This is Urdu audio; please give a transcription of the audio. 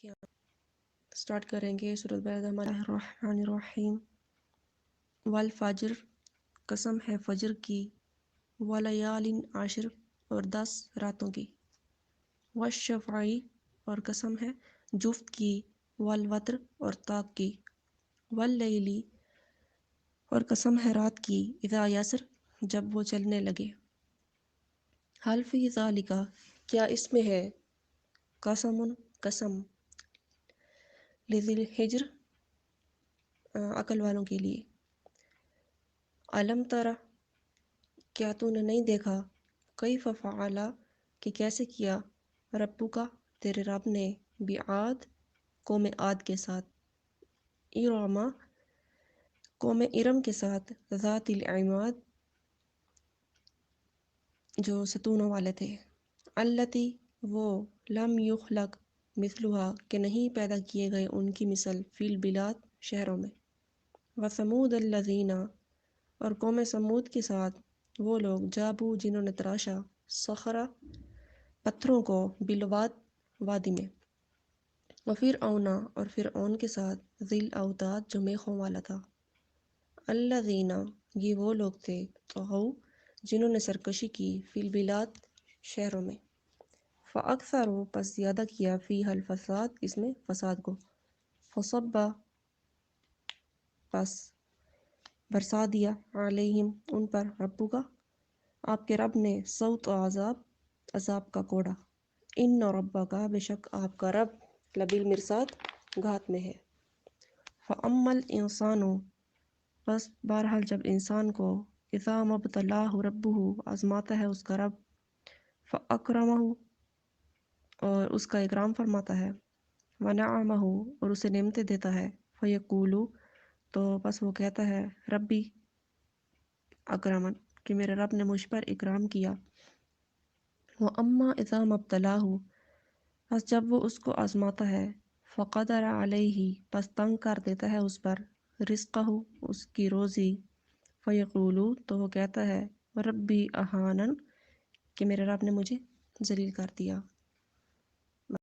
اسٹارٹ کریں گے سورۃ بقرہ۔ بسم اللہ الرحمن الرحیم۔ والفجر، قسم ہے فجر کی، ولیال عشر، اور 10 راتوں کی، والشفع، اور قسم ہے جفت کی، والوتر، اور طاق کی، واللیل، اور قسم ہے رات کی، اذا یسر، جب وہ چلنے لگے۔ حل فی ذالک، کیا اس میں ہے، قسم لذی الحجر، عقل والوں کے لیے۔ علم ترى، کیا تو نے نہیں دیکھا، کیف فعل، کہ کیسے کیا، ربک، تیرے رب نے، بعاد، قوم عاد کے ساتھ، ارم، قوم ارم کے ساتھ، ذات العماد، جو ستونوں والے تھے، التی، وہ، لم یخلق مثلها، کہ نہیں پیدا کیے گئے ان کی مثل، فی البلاد، شہروں میں۔ وثمود الذین، اور قوم سمود کے ساتھ وہ لوگ، جابو، جنہوں نے تراشا، صخرہ، پتھروں کو، بالواد، وادی میں۔ وفرعون، اور فرعون کے ساتھ، ذی الاوتاد، جو میخوں والا تھا۔ الذین، یہ وہ لوگ تھے، طغوا، جنہوں نے سرکشی کی، فی البلاد، شہروں میں۔ فاکثروا، پس زیادہ کیا، فیہا الفساد، اس میں فساد کو۔ فصب، پس برسا دیا، علیہم، ان پر، ربک، آپ کے رب نے، صوت عذاب، عذاب کا کوڑا۔ ان ربک، بے شک آپ کا رب، لبالمرصاد، گھات میں ہے۔ فاما الانسان، بس بہرحال جب انسان کو، اذا ما ابتلاہ ربہ، آزماتا ہے اس کا رب، فاکرمہ، اور اس کا اکرام فرماتا ہے، ونعمہ، اور اسے نعمتیں دیتا ہے، فیقول، تو بس وہ کہتا ہے، ربی اکرمن، کہ میرے رب نے مجھ پر اکرام کیا۔ واما اذا ما ابتلاہ، بس جب وہ اس کو آزماتا ہے، فقدر علیہ، بس تنگ کر دیتا ہے اس پر، رزقہ، اس کی روزی، فیقول، تو وہ کہتا ہے، ربی اہانن، کہ میرے رب نے مجھے ذلیل کر دیا۔